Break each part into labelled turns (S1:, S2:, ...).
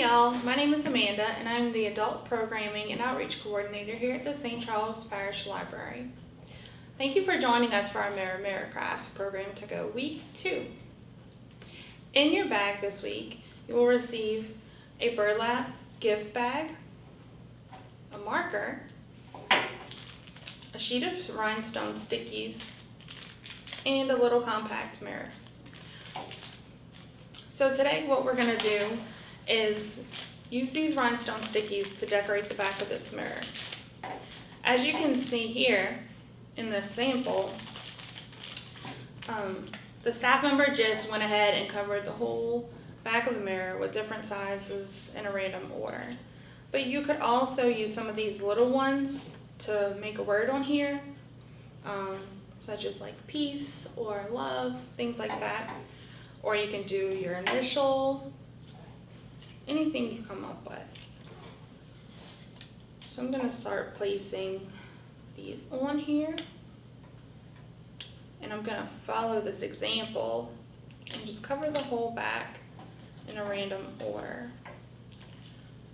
S1: y'all, my name is Amanda and I'm the Adult Programming and Outreach Coordinator here at the St. Charles Parish Library. Thank you for joining us for our Mirror Craft program to go week 2. In your bag this week, you will receive a burlap gift bag, a marker, a sheet of rhinestone stickies, and a little compact mirror. So today what we're going to do is use these rhinestone stickies to decorate the back of this mirror. As you can see here in the sample, the staff member just went ahead and covered the whole back of the mirror with different sizes in a random order. But you could also use some of these little ones to make a word on here, such as like peace or love, things like that. Or you can do your initial, anything you come up with. So I'm going to start placing these on here. And I'm going to follow this example and just cover the whole back in a random order.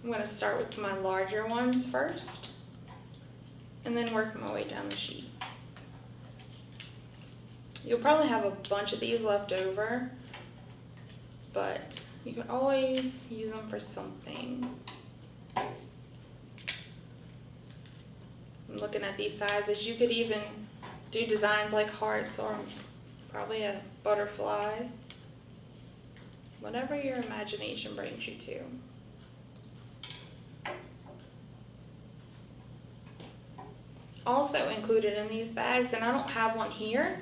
S1: I'm going to start with my larger ones first and then work my way down the sheet. You'll probably have a bunch of these left over, but you can always use them for something. I'm looking at these sizes. You could even do designs like hearts or probably a butterfly. Whatever your imagination brings you to. Also included in these bags, and I don't have one here,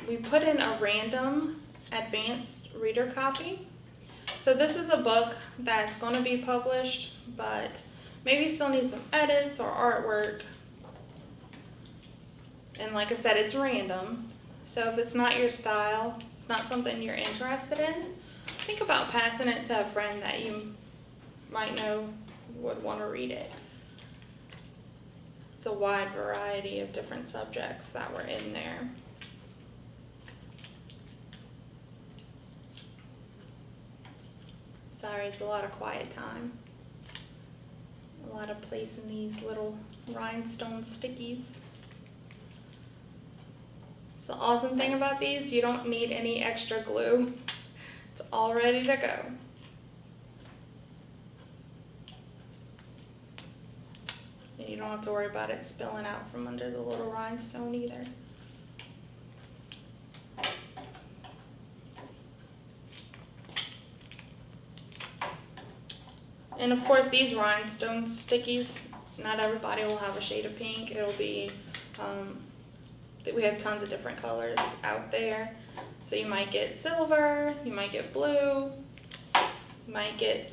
S1: we put in a random advanced reader copy. So this is a book that's going to be published, but maybe still needs some edits or artwork. And like I said, it's random. So if it's not your style, it's not something you're interested in, think about passing it to a friend that you might know would want to read it. It's a wide variety of different subjects that were in there. Sorry, it's a lot of quiet time. A lot of placing these little rhinestone stickies. So the awesome thing about these, you don't need any extra glue. It's all ready to go. And you don't have to worry about it spilling out from under the little rhinestone either. And of course these rhinestone stickies, not everybody will have a shade of pink. It'll be, we have tons of different colors out there. So you might get silver, you might get blue, you might get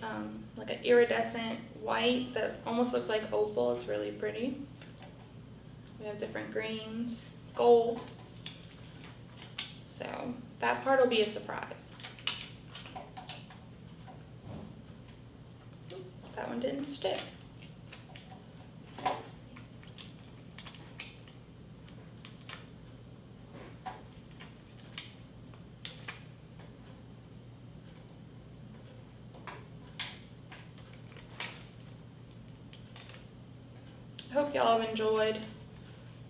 S1: like an iridescent white that almost looks like opal. It's really pretty. We have different greens, gold. So that part will be a surprise. That one didn't stick. I hope y'all have enjoyed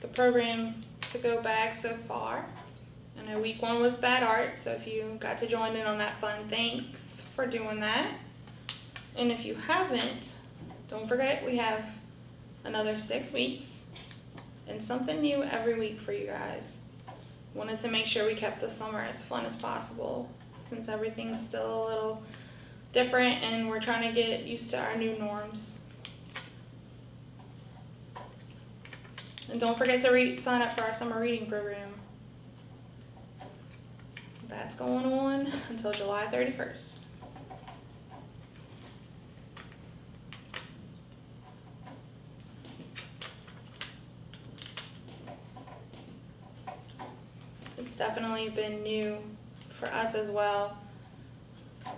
S1: the program to go bag so far. I know week 1 was bad art, so if you got to join in on that fun, thanks for doing that. And if you haven't, don't forget we have another 6 weeks and something new every week for you guys. Wanted to make sure we kept the summer as fun as possible since everything's still a little different and we're trying to get used to our new norms. And don't forget to sign up for our summer reading program. That's going on until July 31st. It's definitely been new for us as well,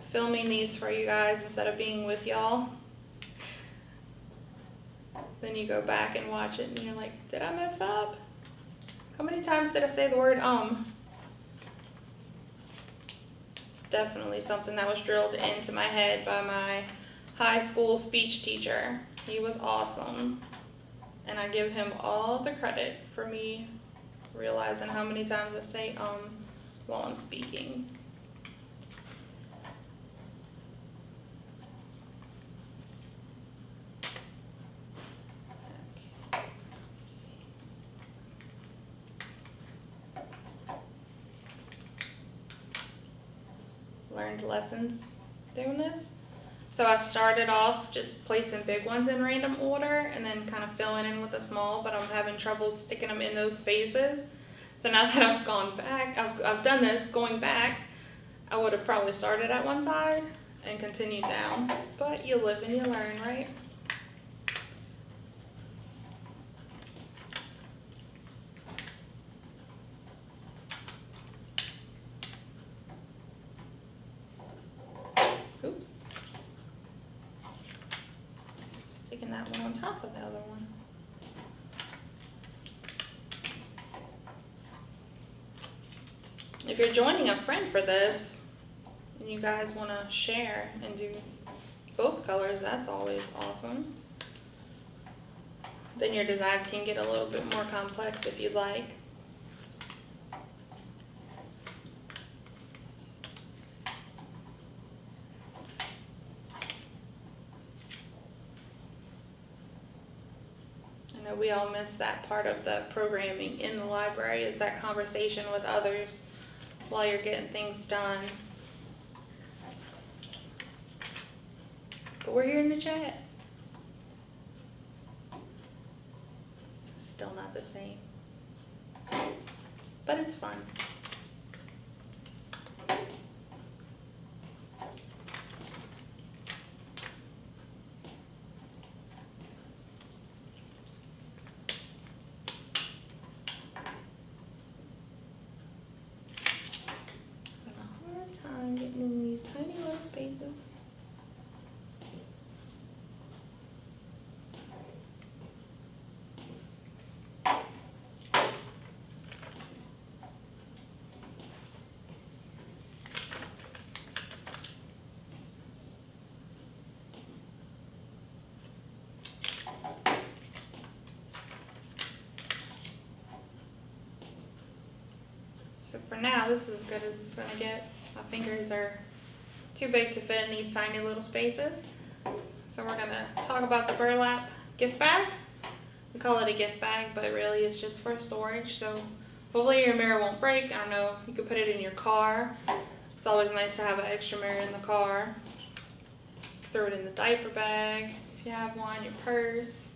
S1: filming these for you guys instead of being with y'all. Then you go back and watch it and you're like, did I mess up? How many times did I say the word definitely something that was drilled into my head by my high school speech teacher. He was awesome. And I give him all the credit for me realizing how many times I say while I'm speaking. Okay, let's see. Learned lessons doing this. So I started off just placing big ones in random order and then kind of filling in with the small, but I'm having trouble sticking them in those spaces. So now that I've gone back, I've done this, going back, I would have probably started at one side and continued down. But you live and you learn, right? Oops. Sticking that one on top of the other one. If you're joining a friend for this, and you guys want to share and do both colors, that's always awesome. Then your designs can get a little bit more complex if you'd like. I know we all miss that part of the programming in the library, is that conversation with others while you're getting things done. But we're here in the chat. It's still not the same, but it's fun. Getting in these tiny little spaces. So for now, this is as good as it's gonna get. My fingers are too big to fit in these tiny little spaces. So we're gonna talk about the burlap gift bag. We call it a gift bag, but it really is just for storage. So hopefully your mirror won't break. I don't know, you could put it in your car. It's always nice to have an extra mirror in the car. Throw it in the diaper bag if you have one, your purse.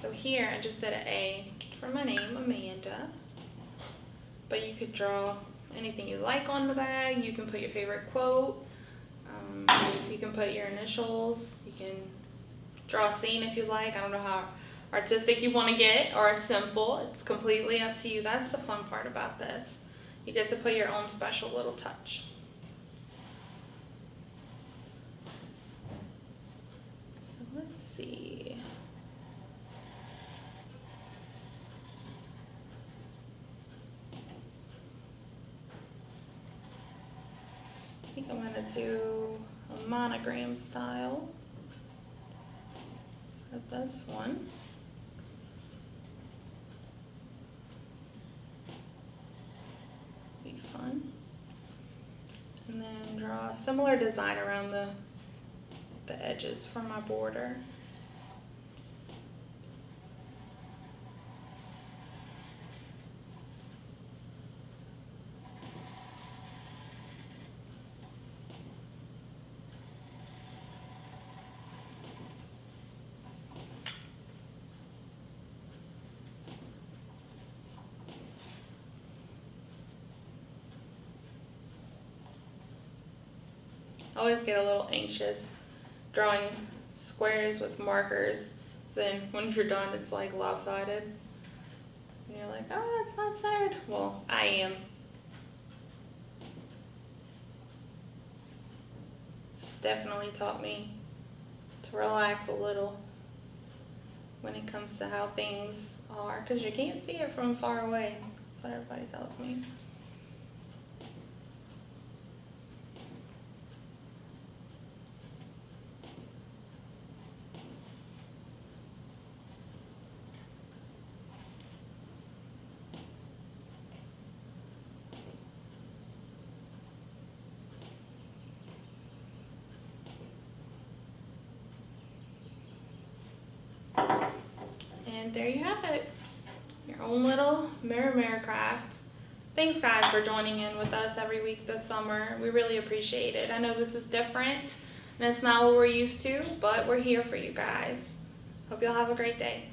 S1: So here I just did an A for my name, Amanda. But you could draw anything you like on the bag. You can put your favorite quote. You can put your initials. You can draw a scene if you like. I don't know how artistic you want to get or simple. It's completely up to you. That's the fun part about this. You get to put your own special little touch. So let's see. I think I'm going to do a monogram style for this one. Be fun. And then draw a similar design around the edges for my border. I always get a little anxious drawing squares with markers. Then when you're done, it's like lopsided. And you're like, oh, it's not centered. Well, I am. It's definitely taught me to relax a little when it comes to how things are, because you can't see it from far away. It's That's what everybody tells me. And there you have it. Your own little mirror craft. Thanks guys for joining in with us every week this summer. We really appreciate it. I know this is different and it's not what we're used to, but we're here for you guys. Hope y'all have a great day.